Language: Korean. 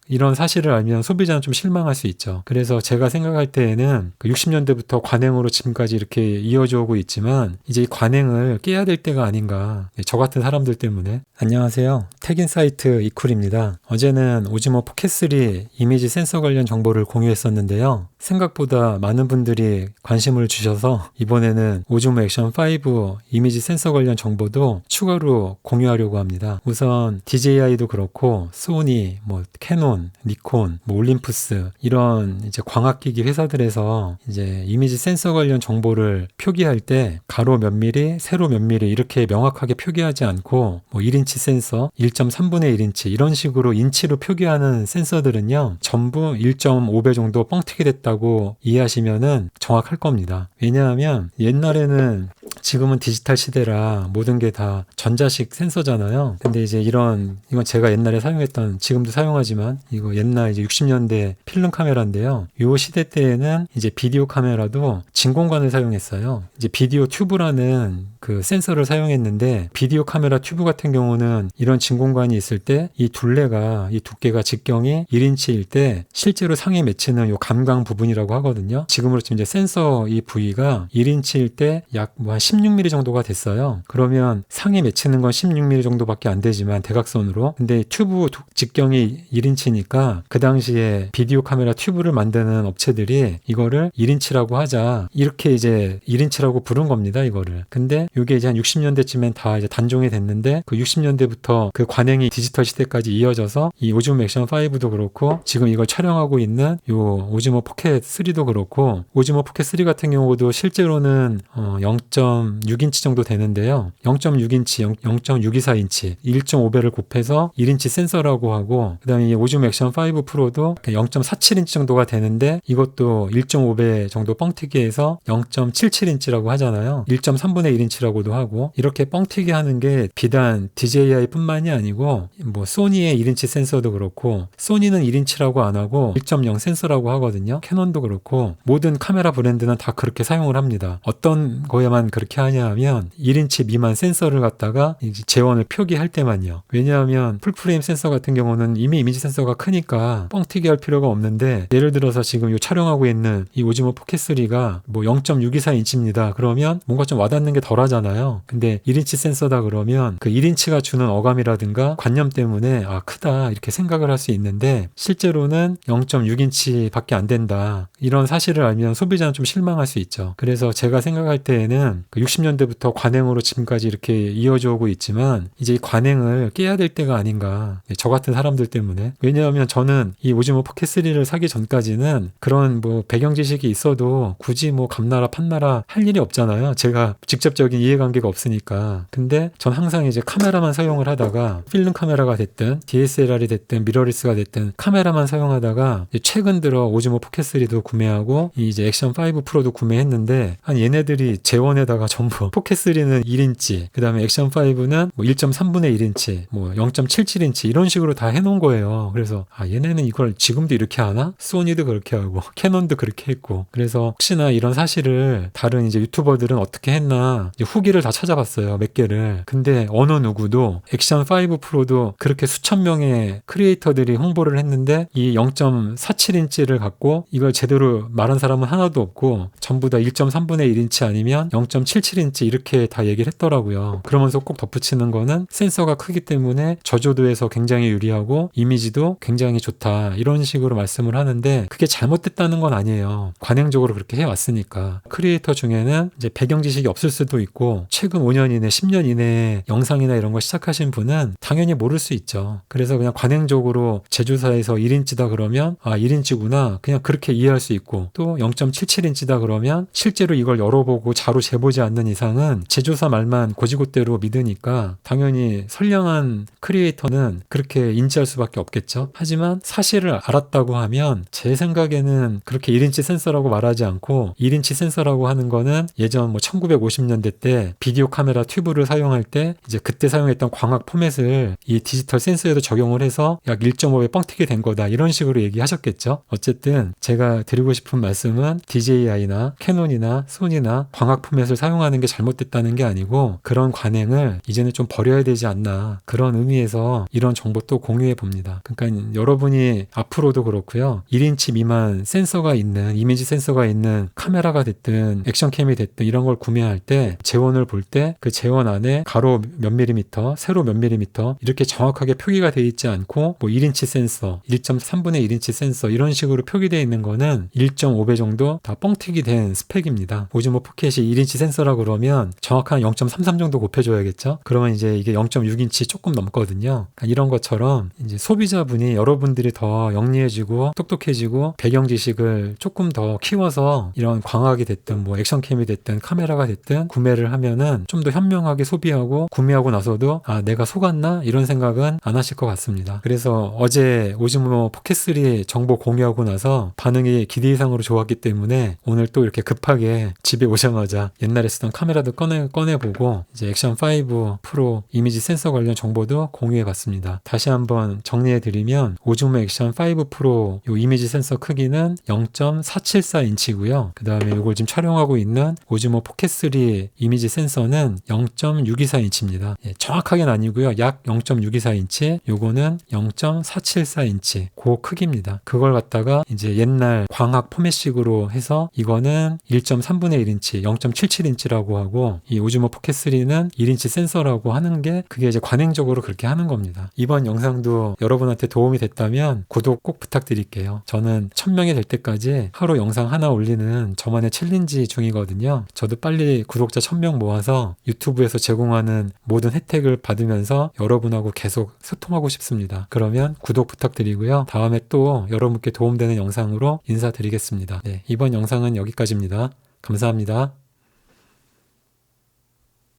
이런 사실을 알면 소비자는 좀 실망할 수 있죠. 그래서 제가 생각할 때에는 60년대부터 관행으로 지금까지 이렇게 이어져 오고 있지만 이제 이 관행을 깨야 될 때가 아닌가. 저 같은 사람들 때문에. 안녕하세요. 텍인사이트 이쿨입니다. 어제는 오즈모 포켓3 이미지 센서 관련 정보를 공유했었는데요. 생각보다 많은 분들이 관심을 주셔서 이번에는 오즈모 액션 5 이미지 센서 관련 정보도 추가로 공유하려고 합니다. 우선 DJI도 그렇고 소니, 캐논, 니콘, 올림푸스 이런 이제 광학기기 회사들에서 이제 이미지 센서 관련 정보를 표기할 때 가로 몇 미리, 세로 몇 미리 이렇게 명확하게 표기하지 않고 1인치 센서, 1.3분의 1인치 이런 식으로 인치로 표기하는 센서들은요 전부 1.5배 정도 뻥튀기 됐다고 이해하시면은 정확할 겁니다. 왜냐하면 옛날에는 지금은 디지털 시대라 모든 게 다 전자식 센서잖아요. 근데 이제 이건 제가 옛날에 사용했던, 지금도 사용하지만 이거 옛날 이제 60년대 필름 카메라인데요. 요 시대 때에는 이제 비디오 카메라도 진공관을 사용했어요. 이제 비디오 튜브라는 그 센서를 사용했는데 비디오 카메라 튜브 같은 경우는 이런 진공관이 있을 때 이 둘레가, 이 두께가 직경이 1인치일 때 실제로 상에 맺히는 요 감광 부분이라고 하거든요. 지금으로 치면 이제 센서 이 부위가 1인치일 때 약 한 16mm 정도가 됐어요. 그러면 상에 맺히는 건 16mm 정도밖에 안 되지만 대각선으로. 근데 튜브 직경이 1인치니까 그 당시에 비디오 카메라 튜브를 만드는 업체들이 이거를 1인치라고 하자. 이렇게 이제 1인치라고 부른 겁니다, 이거를. 근데 이게 이제 한 60년대쯤엔 다 이제 단종이 됐는데 그 60년대부터 그 관행이 디지털 시대까지 이어져서 이 오즈모 액션 5도 그렇고 지금 이걸 촬영하고 있는 요 오즈모 포켓 3도 그렇고 오즈모 포켓 3 같은 경우도 실제로는 0.6인치 정도 되는데요. 0.6인치, 0.624인치, 1.5배를 곱해서 1인치 센서라고 하고 그다음에 이 오즈모 액션 5 프로도 0.47인치 정도가 되는데 이것도 1.5배 정도 뻥튀기해서 0.77인치라고 하잖아요. 1.3분의 1인치라고도 하고 이렇게 뻥튀기 하는 게 비단 DJI 뿐만이 아니고 소니의 1인치 센서도 그렇고 소니는 1인치라고 안 하고 1.0 센서라고 하거든요. 캐논도 그렇고 모든 카메라 브랜드는 다 그렇게 사용을 합니다. 어떤 거에만 그렇게 하냐 하면 1인치 미만 센서를 갖다가 이제 재원을 표기할 때만요. 왜냐하면 풀프레임 센서 같은 경우는 이미 이미지 센서가 크니까 뻥튀기 할 필요가 없는데 예를 들어서 지금 이 촬영하고 있는 이 오즈모 포켓3가 0.624인치입니다. 그러면 뭔가 좀 와닿는 게 덜 하잖아요. 근데 1인치 센서다 그러면 그 1인치가 주는 어감이라든가 관념 때문에 크다 이렇게 생각을 할 수 있는데 실제로는 0.6인치 밖에 안 된다. 이런 사실을 알면 소비자는 좀 실망할 수 있죠. 그래서 제가 생각할 때에는 60년대부터 관행으로 지금까지 이렇게 이어져 오고 있지만 이제 이 관행을 깨야 될 때가 아닌가. 저 같은 사람들 때문에. 왜냐하면 저는 이 오즈모 포켓3를 사기 전까지는 그런 배경 지식이 있어도 굳이 감나라 판나라 할 일이 없잖아요. 제가 직접적인 이해관계가 없으니까. 근데 전 항상 이제 카메라만 사용을 하다가 필름 카메라가 됐든 DSLR이 됐든 미러리스가 됐든 카메라만 사용하다가 최근 들어 오즈모 포켓3도 구매하고 이제 액션 5 프로도 구매했는데 얘네들이 재원에다가 전부 포켓3는 1인치 그 다음에 액션 5는 1.3분의 1인치 0.77인치 이런 식으로 다 해놓은 거예요. 그래서 얘네는 이걸 지금도 이렇게 하나? 소니도 그렇게 하고 캐논도 그렇게 했고 그래서 혹시나 이런 사실을 다른 이제 유튜버들은 어떻게 했나 후기를 다 찾아봤어요. 몇 개를. 근데 어느 누구도 액션 5 프로도 그렇게 수천 명의 크리에이터들이 홍보를 했는데 이 0.47인치를 갖고 이걸 제대로 말한 사람은 하나도 없고 전부 다 1.3분의 1인치 아니면 0.77인치 이렇게 다 얘기를 했더라고요. 그러면서 꼭 덧붙이는 거는 센서가 크기 때문에 저조도에서 굉장히 유리하고 이미지도 굉장히 좋다 이런 식으로 말씀을 하는데 그게 잘못됐다는 건 아니에요. 관행적으로 그렇게 해왔으니까. 크리에이터 중에는 이제 배경 지식이 없을 수도 있고 최근 5년 이내 10년 이내에 영상이나 이런 거 시작하신 분은 당연히 모를 수 있죠. 그래서 그냥 관행적으로 제조사에서 1인치다 그러면 1인치구나 그냥 그렇게 이해할 수 있고 또 0.77인치다 그러면 실제로 이걸 열어보고 자로 재보지 않는 이상은 제조사 말만 고지고대로 믿으니까 당연히 선량한 크리에이터는 그렇게 인지할 수밖에 없겠죠. 하지만 사실을 알았다고 하면 제 생각에는 그렇게 1인치 센서라고 말하지 않고 1인치 센서라고 하는 거는 예전 1950년대 때 때 비디오 카메라 튜브를 사용할 때 이제 그때 사용했던 광학 포맷을 이 디지털 센서에도 적용을 해서 약 1.5배 뻥튀기 된 거다 이런 식으로 얘기하셨겠죠. 어쨌든 제가 드리고 싶은 말씀은 DJI나 캐논이나 소니나 광학 포맷을 사용하는 게 잘못됐다는 게 아니고 그런 관행을 이제는 좀 버려야 되지 않나 그런 의미에서 이런 정보 또 공유해 봅니다. 그러니까 여러분이 앞으로도 그렇고요. 1인치 미만 센서가 있는 이미지 센서가 있는 카메라가 됐든 액션캠이 됐든 이런 걸 구매할 때 재원을 볼 때 그 재원 안에 가로 몇 밀리미터, 세로 몇 밀리미터 이렇게 정확하게 표기가 되어 있지 않고 뭐 1인치 센서, 1.3분의 1인치 센서 이런 식으로 표기되어 있는 거는 1.5배 정도 다 뻥튀기 된 스펙입니다. 오즈모 포켓이 1인치 센서라고 그러면 정확한 0.33 정도 곱해줘야겠죠? 그러면 이제 이게 0.6인치 조금 넘거든요. 그러니까 이런 것처럼 이제 소비자분이 여러분들이 더 영리해지고 똑똑해지고 배경 지식을 조금 더 키워서 이런 광학이 됐든 뭐 액션캠이 됐든 카메라가 됐든 구매를 하면은 좀 더 현명하게 소비하고 구매하고 나서도 아 내가 속았나? 이런 생각은 안 하실 것 같습니다. 그래서 어제 오즈모 포켓3 정보 공유하고 나서 반응이 기대 이상으로 좋았기 때문에 오늘 또 이렇게 급하게 집에 오자마자 옛날에 쓰던 카메라도 꺼내보고 이제 액션5 프로 이미지 센서 관련 정보도 공유해봤습니다. 다시 한번 정리해드리면 오즈모 액션5 프로 요 이미지 센서 크기는 0.474인치고요. 그 다음에 이걸 지금 촬영하고 있는 오즈모 포켓3 이미지 센서는 0.624인치입니다. 예, 정확하게는 아니고요. 약 0.624인치, 요거는 0.474인치 그 크기입니다. 그걸 갖다가 이제 옛날 광학 포맷식으로 해서 이거는 1.3분의 1인치, 0.77인치라고 하고 이 오즈모 포켓3는 1인치 센서라고 하는 게 그게 이제 관행적으로 그렇게 하는 겁니다. 이번 영상도 여러분한테 도움이 됐다면 구독 꼭 부탁드릴게요. 저는 1000명이 될 때까지 하루 영상 하나 올리는 저만의 챌린지 중이거든요. 저도 빨리 구독자 1000명 모아서 유튜브에서 제공하는 모든 혜택을 받으면서 여러분하고 계속 소통하고 싶습니다. 그러면 구독 부탁드리고요. 다음에 또 여러분께 도움되는 영상으로 인사드리겠습니다. 네, 이번 영상은 여기까지입니다. 감사합니다.